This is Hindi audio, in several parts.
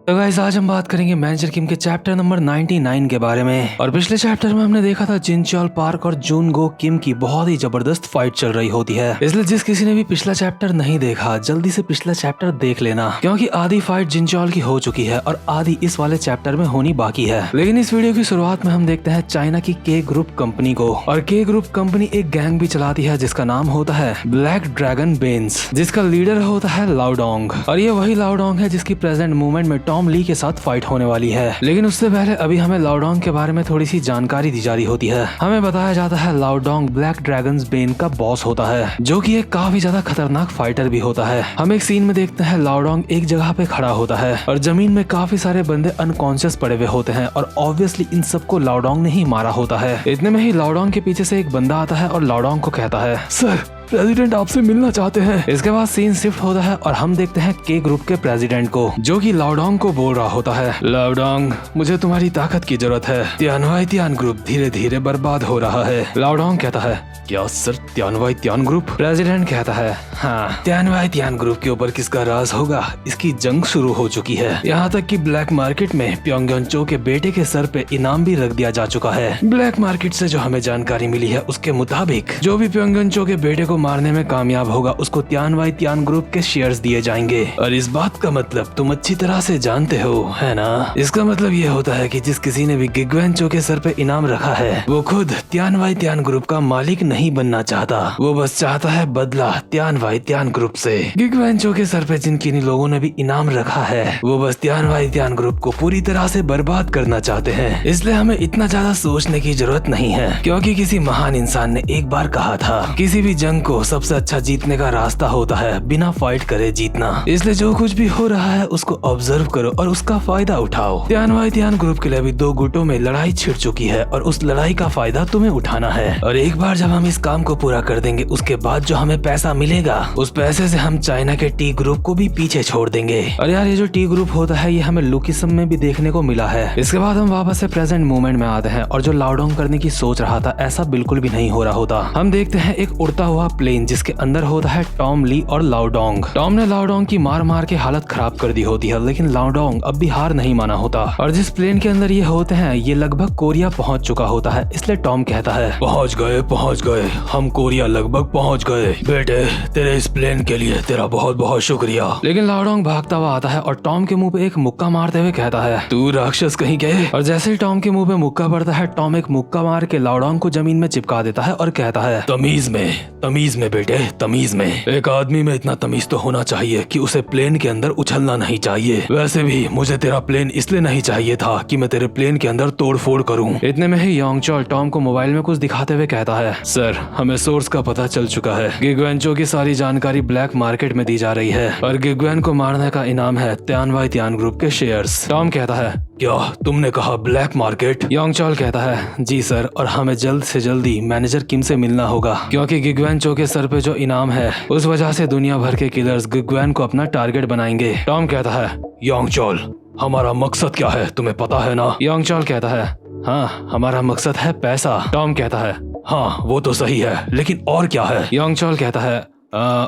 तो गाइस आज हम बात करेंगे मैनेजर किम के चैप्टर नंबर 99 के बारे में। और पिछले चैप्टर में हमने देखा था जिनचॉल पार्क और जूनगो किम की बहुत ही जबरदस्त फाइट चल रही होती है। इसलिए जिस किसी ने भी पिछला चैप्टर नहीं देखा जल्दी से पिछला चैप्टर देख लेना, क्योंकि आधी फाइट जिनचॉल की हो चुकी है और आधी इस वाले चैप्टर में होनी बाकी है। लेकिन इस वीडियो की शुरुआत में हम देखते हैं चाइना की के ग्रुप कंपनी को। और के ग्रुप कंपनी एक गैंग भी चलाती है जिसका नाम होता है ब्लैक ड्रैगन बेन्स, जिसका लीडर होता है लाओडोंग। और ये वही लाओडोंग है जिसकी प्रेजेंट मूवमेंट में टॉम ली के साथ फाइट होने वाली है। लेकिन उससे पहले अभी हमें लाओडोंग के बारे में थोड़ी सी जानकारी दी जा रही होती है। हमें बताया जाता है लाओडोंग ब्लैक ड्रैगन्स बेन का बॉस होता है, जो कि एक काफी ज्यादा खतरनाक फाइटर भी होता है। हम एक सीन में देखते हैं लाओडोंग एक जगह पे खड़ा होता है और जमीन में काफी सारे बंदे अनकॉन्शियस पड़े हुए होते हैं और ऑब्वियसली इन सबको लाओडोंग ने ही मारा होता है। इतने में ही लाओडोंग के पीछे से एक बंदा आता है और लाओडोंग को कहता है, सर प्रेसिडेंट आपसे मिलना चाहते हैं। इसके बाद सीन शिफ्ट होता है और हम देखते हैं के ग्रुप के प्रेसिडेंट को, जो कि लाओडोंग को बोल रहा होता है, लाओडोंग मुझे तुम्हारी ताकत की जरूरत है। तियानवाई तियान ग्रुप धीरे धीरे बर्बाद हो रहा है। लाओडोंग कहता है, क्या सर तियानवाई तियान ग्रुप? प्रेसिडेंट कहता है, हाँ तियानवाई तियान ग्रुप के ऊपर किसका राज होगा, इसकी जंग शुरू हो चुकी है। यहाँ तक कि ब्लैक मार्केट में प्योंगयॉन्ग के बेटे के सर पे इनाम भी रख दिया जा चुका है। ब्लैक मार्केट से जो हमें जानकारी मिली है उसके मुताबिक जो भी प्योंगयॉन्ग के बेटे को मारने में कामयाब होगा उसको तियानवाई तियान ग्रुप के शेयर्स दिए जाएंगे। और इस बात का मतलब तुम अच्छी तरह से जानते हो, है ना? इसका मतलब ये होता है कि जिस किसी ने भी गिगवेंचो के सर पे इनाम रखा है वो खुद तियानवाई तियान ग्रुप का मालिक नहीं बनना चाहता, वो बस चाहता है बदला तियानवाई तियान ग्रुप से। गिगवेंचो के सर पे जिन किन्हीं लोगों ने भी इनाम रखा है वो बस तियानवाई तियान ग्रुप को पूरी तरह से बर्बाद करना चाहते हैं। इसलिए हमें इतना ज्यादा सोचने की जरूरत नहीं है, क्योंकि किसी महान इंसान ने एक बार कहा था किसी भी जंग को सबसे अच्छा जीतने का रास्ता होता है बिना फाइट करे जीतना। इसलिए जो कुछ भी हो रहा है उसको ऑब्जर्व करो और उसका फायदा उठाओ। तियानवाई तियान ग्रुप के लिए भी दो गुटों में लड़ाई छिड़ चुकी है और उस लड़ाई का फायदा तुम्हें उठाना है। और एक बार जब हम इस काम को पूरा कर देंगे उसके बाद जो हमें पैसा मिलेगा उस पैसे से हम चाइना के टी ग्रुप को भी पीछे छोड़ देंगे। और यार ये जो टी ग्रुप होता है ये हमें लुकिसम में भी देखने को मिला है। इसके बाद हम वापस से प्रेजेंट मूवमेंट में आते हैं और जो लाओडोंग करने की सोच रहा था ऐसा बिल्कुल भी नहीं हो रहा होता। हम देखते हैं एक उड़ता हुआ प्लेन जिसके अंदर होता है टॉम ली और लाओडोंग। टॉम ने लाओडोंग की मार मार के हालत खराब कर दी होती है, लेकिन लाओडोंग अब भी हार नहीं माना होता। और जिस प्लेन के अंदर ये होते हैं ये लगभग कोरिया पहुंच चुका होता है। इसलिए टॉम कहता है, पहुंच गए, हम कोरिया लगभग पहुंच गए। बेटे तेरे इस प्लेन के लिए तेरा बहुत बहुत शुक्रिया। लेकिन लाओडोंग भागता हुआ आता है और टॉम के मुंह पे एक मुक्का मारते हुए कहता है, तू राक्षस कहीं गए। और जैसे ही टॉम के मुंह पे मुक्का पड़ता है टॉम एक मुक्का मार के लाओडोंग को जमीन में चिपका देता है और कहता है, तमीज में बेटे, तमीज में। एक आदमी में इतना तमीज तो होना चाहिए कि उसे प्लेन के अंदर उछलना नहीं चाहिए। वैसे भी मुझे तेरा प्लेन इसलिए नहीं चाहिए था कि मैं तेरे प्लेन के अंदर तोड़ फोड़ करूं। इतने में ही योंगचोल टॉम को मोबाइल में कुछ दिखाते हुए कहता है, सर हमें सोर्स का पता चल चुका है। गिगवेंचो की सारी जानकारी ब्लैक मार्केट में दी जा रही है और गिगवेन को मारने का इनाम है तियानवाई तियान ग्रुप के शेयर्स। टॉम कहता है, क्या तुमने कहा ब्लैक मार्केट? योंगचोल कहता है, जी सर, और हमें जल्द से जल्दी मैनेजर किम से मिलना होगा, क्योंकि गिगवेंचो के सर पे जो इनाम है उस वजह से दुनिया भर के किलर्स गिगवेन को अपना टारगेट बनाएंगे। टॉम कहता है, योंगचोल हमारा मकसद क्या है तुम्हें पता है ना? योंगचोल कहता है, हाँ हमारा मकसद है पैसा। टॉम कहता है, हाँ वो तो सही है, लेकिन और क्या है? योंगचोल कहता है,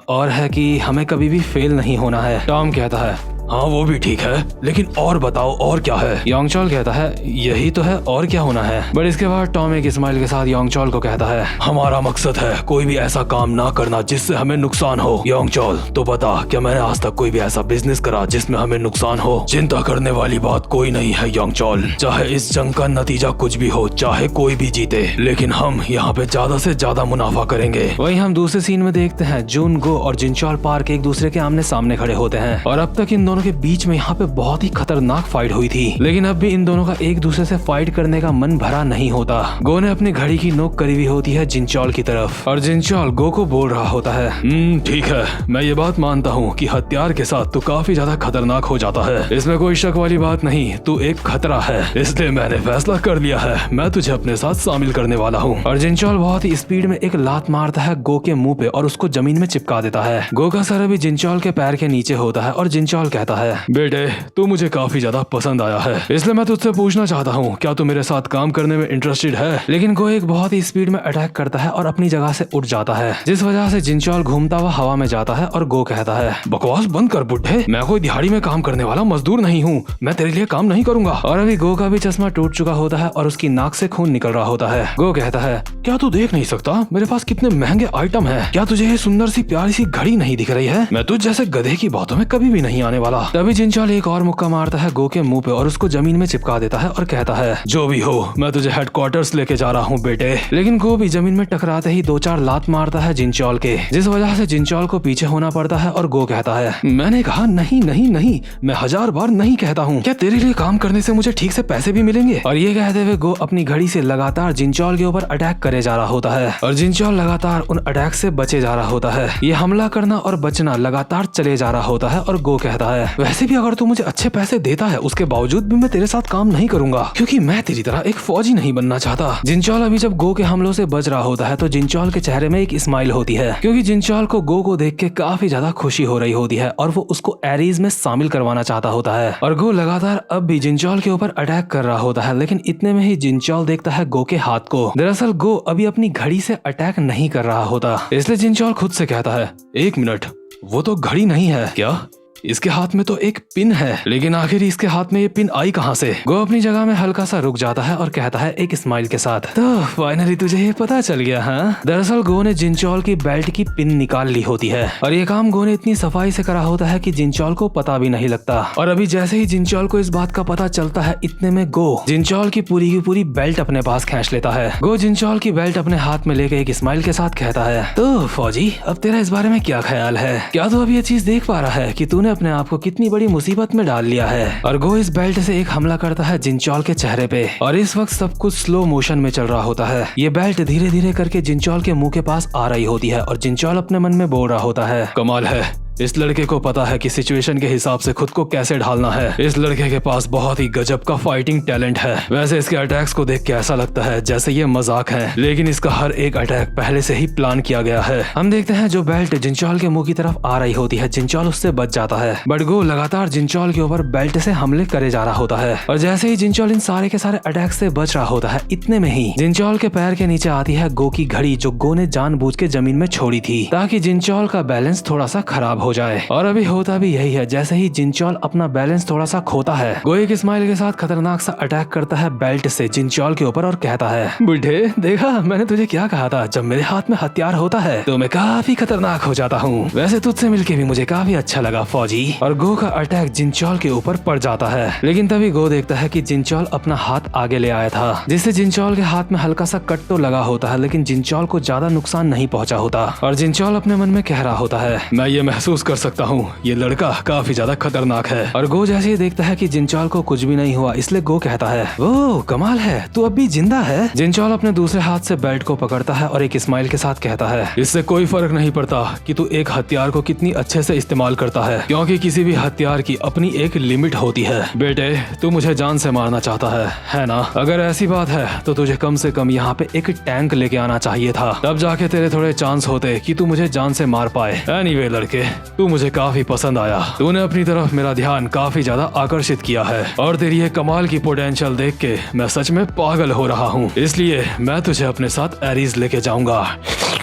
और है कि हमें कभी भी फेल नहीं होना है। टॉम कहता है, हाँ वो भी ठीक है, लेकिन और बताओ और क्या है? योंगचोल कहता है, यही तो है, और क्या होना है? बट इसके बाद टॉम एक स्माइल के साथ योंगचोल को कहता है, हमारा मकसद है कोई भी ऐसा काम ना करना जिससे हमें नुकसान हो। योंगचोल तो बता, क्या मैंने आज तक कोई भी ऐसा बिजनेस करा जिसमें हमें नुकसान हो? चिंता करने वाली बात कोई नहीं है योंगचोल, चाहे इस जंग का नतीजा कुछ भी हो, चाहे कोई भी जीते, लेकिन हम यहाँ पे ज्यादा से ज्यादा मुनाफा करेंगे। वही हम दूसरे सीन में देखते हैं जूनगो और जिनचॉल पार्क एक दूसरे के आमने सामने खड़े होते हैं और अब तक इन दोनों के बीच में यहाँ पे बहुत ही खतरनाक फाइट हुई थी, लेकिन अब भी इन दोनों का एक दूसरे से फाइट करने का मन भरा नहीं होता। गो ने अपनी घड़ी की नोक करी हुई होती है जिनचॉल की तरफ और जिनचॉल गो को बोल रहा होता है, ठीक है, मैं ये बात मानता हूँ कि हथियार के साथ तू काफी ज्यादा खतरनाक हो जाता है, इसमें कोई शक वाली बात नहीं, तू एक खतरा है, इसलिए मैंने फैसला कर लिया है, मैं तुझे अपने साथ शामिल करने वाला हूँ। और जिनचॉल बहुत ही स्पीड में एक लात मारता है गो के मुंह पे और उसको जमीन में चिपका देता है। गो का सर अभी जिनचॉल के पैर के नीचे होता है और जिनचॉल कहता कहता है, बेटे तू मुझे काफी ज्यादा पसंद आया है, इसलिए मैं तुझसे पूछना चाहता हूँ क्या तू मेरे साथ काम करने में इंटरेस्टेड है। लेकिन गो एक बहुत ही स्पीड में अटैक करता है और अपनी जगह से उठ जाता है, जिस वजह से जिनचॉल घूमता हुआ हवा में जाता है और गो कहता है, बकवास बंद कर बुड्ढे, मैं कोई दिहाड़ी में काम करने वाला मजदूर नहीं हूँ, मैं तेरे लिए काम नहीं करूंगा। और अभी गो का भी चश्मा टूट चुका होता है और उसकी नाक से खून निकल रहा होता है। गो कहता है, क्या तू देख नहीं सकता मेरे पास कितने महंगे आइटम है, क्या तुझे ये सुंदर सी प्यारी सी घड़ी नहीं दिख रही है, मैं तुझ जैसे गधे की बातों में कभी भी नहीं आने वाला। तभी जिनचॉल एक और मुक्का मारता है गो के मुंह पे और उसको जमीन में चिपका देता है और कहता है, जो भी हो मैं तुझे हेडक्वार्टर्स लेके जा रहा हूँ बेटे। लेकिन गो भी जमीन में टकराते ही 2-4 लात मारता है जिनचॉल के, जिस वजह से जिनचॉल को पीछे होना पड़ता है और गो कहता है, मैंने कहा नहीं नहीं नहीं, मैं 1000 बार नहीं कहता हूँ, क्या तेरे लिए काम करने से मुझे ठीक से पैसे भी मिलेंगे। और ये कहते हुए गो अपनी घड़ी से लगातार जिनचॉल के ऊपर अटैक करे जा रहा होता है और जिनचॉल लगातार उन अटैक से बचे जा रहा होता है। ये हमला करना और बचना लगातार चले जा रहा होता है और गो कहता है, वैसे भी अगर तू मुझे अच्छे पैसे देता है उसके बावजूद भी मैं तेरे साथ काम नहीं करूंगा, क्योंकि मैं तेरी तरह एक फौजी नहीं बनना चाहता। जिनचॉल अभी जब गो के हमलों से बच रहा होता है तो जिनचॉल के चेहरे में एक स्माइल होती है, क्योंकि जिनचॉल को गो को देख के काफी ज्यादा खुशी हो रही होती है और वो उसको एरीज में शामिल करवाना चाहता होता है। और गो लगातार अब भी जिनचॉल के ऊपर अटैक कर रहा होता है, लेकिन इतने में ही जिनचॉल देखता है गो के हाथ को। दरअसल गो अभी अपनी घड़ी से अटैक नहीं कर रहा होता, इसलिए जिनचॉल खुद से कहता है, 1 मिनट, वो तो घड़ी नहीं है क्या, इसके हाथ में तो एक पिन है, लेकिन आखिर इसके हाथ में ये पिन आई कहाँ से। गो अपनी जगह में हल्का सा रुक जाता है और कहता है एक स्माइल के साथ, तो फाइनली तुझे ये पता चल गया हाँ। दरअसल गो ने जिनचॉल की बेल्ट की पिन निकाल ली होती है और ये काम गो ने इतनी सफाई से करा होता है कि जिनचॉल को पता भी नहीं लगता। और अभी जैसे ही जिनचॉल को इस बात का पता चलता है, इतने में गो जिनचॉल की पूरी बेल्ट अपने पास खींच लेता है। गो जिनचॉल की बेल्ट अपने हाथ में लेके एक स्माइल के साथ कहता है, तो फौजी अब तेरा इस बारे में क्या ख्याल है, क्या तू अब ये चीज देख पा रहा है कि तूने अपने आप को कितनी बड़ी मुसीबत में डाल लिया है। और गो इस बेल्ट से एक हमला करता है जिनचॉल के चेहरे पे और इस वक्त सब कुछ स्लो मोशन में चल रहा होता है। ये बेल्ट धीरे धीरे करके जिनचॉल के मुंह के पास आ रही होती है और जिनचॉल अपने मन में बोल रहा होता है, कमाल है, इस लड़के को पता है कि सिचुएशन के हिसाब से खुद को कैसे ढालना है। इस लड़के के पास बहुत ही गजब का फाइटिंग टैलेंट है। वैसे इसके अटैक्स को देख के ऐसा लगता है जैसे ये मजाक है, लेकिन इसका हर एक अटैक पहले से ही प्लान किया गया है। हम देखते हैं जो बेल्ट जिनचॉल के मुंह की तरफ आ रही होती है, जिनचॉल उससे बच जाता है, बट गो लगातार जिनचॉल के ऊपर बेल्ट से हमले करे जा रहा होता है। और जैसे ही जिनचॉल इन सारे के सारे अटैक से बच रहा होता है, इतने में ही जिनचॉल के पैर के नीचे आती है गो की घड़ी, जो गो ने जानबूझ के जमीन में छोड़ी थी ताकि जिनचॉल का बैलेंस थोड़ा सा खराब हो जाए। और अभी होता भी यही है, जैसे ही जिनचॉल अपना बैलेंस थोड़ा सा खोता है, गो एक स्माइल के साथ खतरनाक सा अटैक करता है बेल्ट से जिनचॉल के ऊपर और कहता है, बुढ़े देखा मैंने तुझे क्या कहा था, जब मेरे हाथ में हथियार होता है तो मैं काफी खतरनाक हो जाता हूँ। वैसे तुझसे मिलके भी मुझे काफी अच्छा लगा फौजी। और गो का अटैक जिनचॉल के ऊपर पड़ जाता है, लेकिन तभी गो देखता है कि जिनचॉल अपना हाथ आगे ले आया था, जिससे जिनचॉल के हाथ में हल्का सा कट तो लगा होता है, लेकिन जिनचॉल को ज्यादा नुकसान नहीं पहुंचा होता। और जिनचॉल अपने मन में कह रहा होता है, मैं ये महसूस कर सकता हूँ ये लड़का काफी ज्यादा खतरनाक है। और गो जैसे ही देखता है कि जिनचॉल को कुछ भी नहीं हुआ, इसलिए गो कहता है, ओ कमाल है, तू अब भी जिंदा है। जिनचॉल अपने दूसरे हाथ से बेल्ट को पकड़ता है और एक स्माइल के साथ कहता है, इससे कोई फर्क नहीं पड़ता कि तू एक हथियार को कितनी अच्छे से इस्तेमाल करता है, क्योंकि किसी भी हथियार की अपनी एक लिमिट होती है। बेटे तू मुझे जान से मारना चाहता है ना? अगर ऐसी बात है तो तुझे कम से कम यहाँ पे एक टैंक लेके आना चाहिए था, तब जाके तेरे थोड़े चांस होते कि तू मुझे जान से मार पाए। एनीवे लड़के, तू मुझे काफी पसंद आया, तूने अपनी तरफ मेरा ध्यान काफी ज्यादा आकर्षित किया है और तेरी ये कमाल की पोटेंशियल देख के मैं सच में पागल हो रहा हूँ, इसलिए मैं तुझे अपने साथ एरीज लेके जाऊंगा।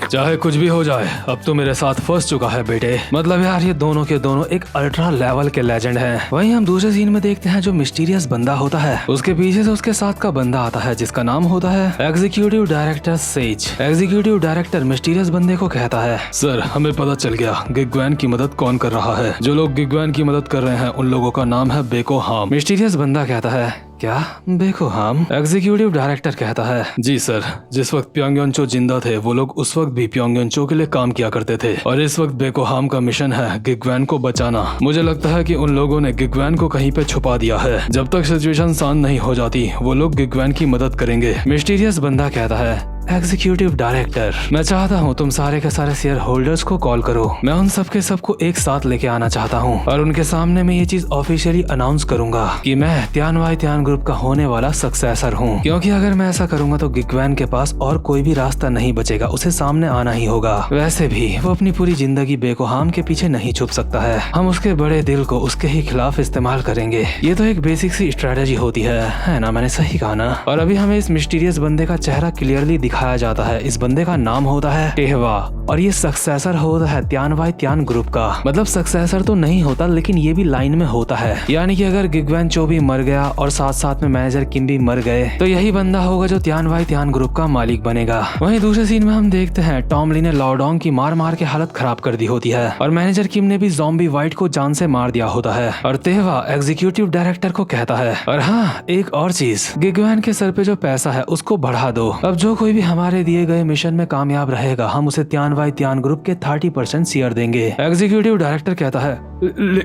चाहे कुछ भी हो जाए, अब तो मेरे साथ फंस चुका है बेटे। मतलब यार ये दोनों के दोनों एक अल्ट्रा लेवल के लेजेंड हैं। वहीं हम दूसरे सीन में देखते हैं जो मिस्टीरियस बंदा होता है, उसके पीछे से उसके साथ का बंदा आता है जिसका नाम होता है executive director says. Executive director mysterious बंदे को कहता है, सर हमें पता चल गया गिगवैन की मदद कौन कर रहा है। जो लोग गिगवैन की मदद कर रहे हैं उन लोगों का नाम है बेको हाम। मिस्टीरियस बंदा कहता है, क्या बेको हाम? एग्जीक्यूटिव डायरेक्टर कहता है, जी सर, जिस वक्त प्योंगयॉन्चो जिंदा थे वो लोग उस वक्त भी प्योंगयॉन्चो के लिए काम किया करते थे और इस वक्त बेको हाम का मिशन है गिगवैन को बचाना। मुझे लगता है कि उन लोगों ने गिगवैन को कहीं पे छुपा दिया है। जब तक सिचुएशन शांत नहीं हो जाती वो लोग गिगवैन की मदद करेंगे। मिस्टीरियस बंदा कहता है, एग्जीक्यूटिव डायरेक्टर, मैं चाहता हूँ तुम सारे के सारे शेयर होल्डर्स को कॉल करो। मैं उन सबके सबको एक साथ लेके आना चाहता हूँ और उनके सामने मैं ये चीज ऑफिशियली अनाउंस करूंगा कि मैं त्यान वाई त्यान ग्रुप का होने वाला सक्सेसर हूँ। क्योंकि अगर मैं ऐसा करूंगा तो गिगवैन के पास और कोई भी रास्ता नहीं बचेगा, उसे सामने आना ही होगा। वैसे भी वो अपनी पूरी जिंदगी बेकोहाम के पीछे नहीं छुप सकता है। हम उसके बड़े दिल को उसके ही खिलाफ इस्तेमाल करेंगे। ये तो एक बेसिक सी स्ट्रेटेजी होती है ना? मैंने सही कहा ना? और अभी हमें इस मिस्टीरियस बंदे का चेहरा क्लियरली दिखाया जाता है। इस बंदे का नाम होता है टेहवा और ये सक्सेसर होता है त्यान वाई त्यान ग्रुप का। मतलब सक्सेसर तो नहीं होता लेकिन ये भी लाइन में होता है। यानी कि अगर गिगवैन चो भी मर गया और साथ साथ में मैनेजर किम भी मर गए तो यही बंदा होगा जो त्यान वाई त्यान ग्रुप का मालिक बनेगा। वहीं दूसरे सीन में हम देखते हैं टॉम ली ने लाओडोंग की मार मार के हालत खराब कर दी होती है और मैनेजर किम ने भी ज़ॉम्बी वाइट को जान से मार दिया होता है। और तेहवा एग्जीक्यूटिव डायरेक्टर को कहता है, और हाँ एक और चीज, गिगवैन के सर पे जो पैसा है उसको बढ़ा दो। अब जो कोई भी हमारे दिए गए मिशन में कामयाब रहेगा हम उसे त्यान वाई त्यान ग्रुप के 30% शेयर देंगे। एग्जीक्यूटिव डायरेक्टर कहता है,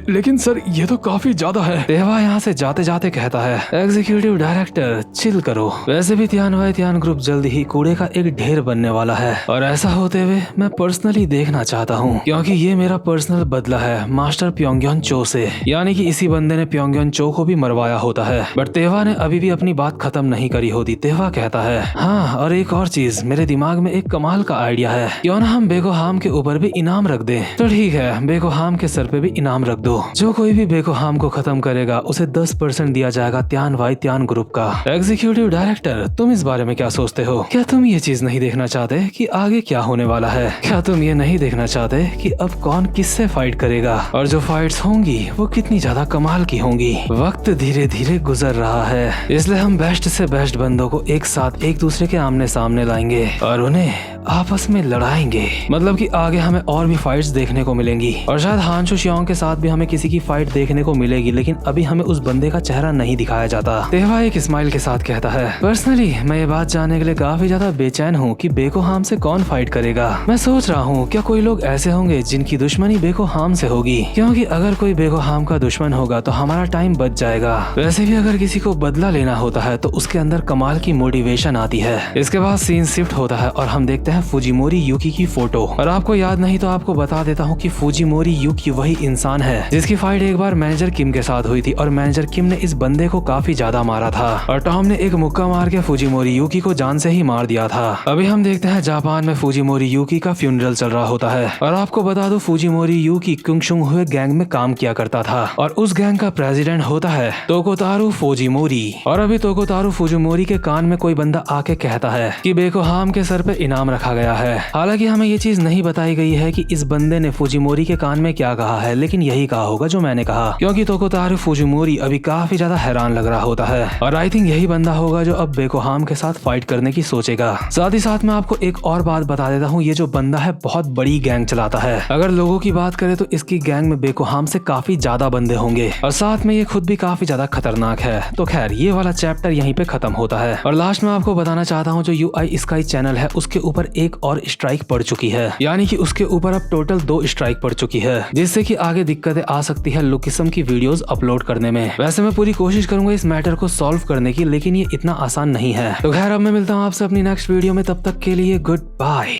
लेकिन सर ये तो काफी ज्यादा है। तेहवा यहाँ से जाते जाते कहता है, एग्जीक्यूटिव डायरेक्टर चिल करो। वैसे भी त्यान वाई त्यान ग्रुप जल्द ही कूड़े का एक ढेर बनने वाला है और ऐसा होते हुए मैं पर्सनली देखना चाहता हूँ क्योंकि ये मेरा पर्सनल बदला है मास्टर प्योंगयॉन चो से। यानी कि इसी बंदे ने प्योंगयॉन चो को भी मरवाया होता है। बट तेहवा ने अभी भी अपनी बात खत्म नहीं करी होती। तेहवा कहता है, हाँ और एक और चीज, मेरे दिमाग में एक कमाल का आइडिया है। क्यों ना हम बेकोहाम के ऊपर भी इनाम रख दें? तो ठीक है, बेकोहाम के सर पे भी इनाम रख दो। जो कोई भी बेकोहाम को खत्म करेगा उसे 10% दिया जाएगा त्यान वाई त्यान ग्रुप का। एग्जीक्यूटिव डायरेक्टर, तुम इस बारे में क्या सोचते हो? क्या तुम ये चीज नहीं देखना चाहते कि आगे क्या होने वाला है? क्या तुम ये नहीं देखना चाहते कि अब कौन किससे फाइट करेगा और जो फाइट्स होंगी वो कितनी ज्यादा कमाल की होंगी? वक्त धीरे धीरे गुजर रहा है, इसलिए हम बेस्ट से बेस्ट बंदों को एक साथ एक दूसरे के आमने सामने लाएंगे और उन्हें आपस में लड़ाएंगे। मतलब कि आगे हमें और भी फाइट्स देखने को मिलेंगी और शायद हांशु शियोंग के साथ भी हमें किसी की फाइट देखने को मिलेगी, लेकिन अभी हमें उस बंदे का चेहरा नहीं दिखाया जाता। तेहवा एक स्माइल के साथ कहता है, पर्सनली मैं ये बात जानने के लिए काफी ज्यादा बेचैन हूँ कि बेकोहाम से कौन फाइट करेगा। मैं सोच रहा हूँ क्या कोई लोग ऐसे होंगे जिनकी दुश्मनी बेकोहाम से होगी, क्योंकि अगर कोई बेकोहाम का दुश्मन होगा तो हमारा टाइम बच जाएगा। वैसे भी अगर किसी को बदला लेना होता है तो उसके अंदर कमाल की मोटिवेशन आती है। इसके बाद सीन शिफ्ट होता है और हम देखते हैं फुजिमोरी यूकी की फोटो। और आपको याद नहीं तो आपको बता देता हूँ कि फुजिमोरी यूकी वही इंसान है जिसकी फाइट एक बार मैनेजर किम के साथ हुई थी और मैनेजर किम ने इस बंदे को काफी ज्यादा मारा था और टॉम ने एक मुक्का मार के फुजिमोरी यूकी को जान से ही मार दिया था। अभी हम देखते हैं जापान में फुजिमोरी यूकी का फ्यूनरल चल रहा होता है और आपको बता दो फुजिमोरी यूकी कुंगशुंग हुए गैंग में काम किया करता था और उस गैंग का प्रेसिडेंट होता है तोकोतारू फुजिमोरी। और अभी तोकोतारू फुजिमोरी के कान में कोई बंदा आके कहता है कि बेकोहाम के सर पे इनाम रखा गया है। हालांकि हमें ये चीज नहीं बताई गई है कि इस बंदे ने फुजिमोरी के कान में क्या कहा है, लेकिन यही कहा होगा जो मैंने कहा, क्योंकि तोकोतारू फुजिमोरी अभी काफी ज्यादा हैरान लग रहा होता है और आई थिंक यही बंदा होगा जो अब बेकोहाम के साथ फाइट करने की सोचेगा। साथ ही साथ मैं आपको एक और बात बता देता हूँ, ये जो बंदा है बहुत बड़ी गैंग चलाता है। अगर लोगों की बात करें तो इसकी गैंग में बेकोहाम से काफी ज्यादा बंदे होंगे और साथ में ये खुद भी काफी ज्यादा खतरनाक है। तो खैर ये वाला चैप्टर यहीं पे खत्म होता है और लास्ट में आपको बताना चाहता हूँ जो UI स्काई चैनल है उसके ऊपर एक और स्ट्राइक पड़ चुकी है, यानी कि उसके ऊपर अब टोटल 2 स्ट्राइक पड़ चुकी है, जिससे कि आगे दिक्कतें आ सकती है लुकिसम की वीडियोस अपलोड करने में। वैसे मैं पूरी कोशिश करूंगा इस मैटर को सॉल्व करने की, लेकिन ये इतना आसान नहीं है। तो खैर अब मैं मिलता हूँ आपसे अपनी नेक्स्ट वीडियो में, तब तक के लिए गुड बाय।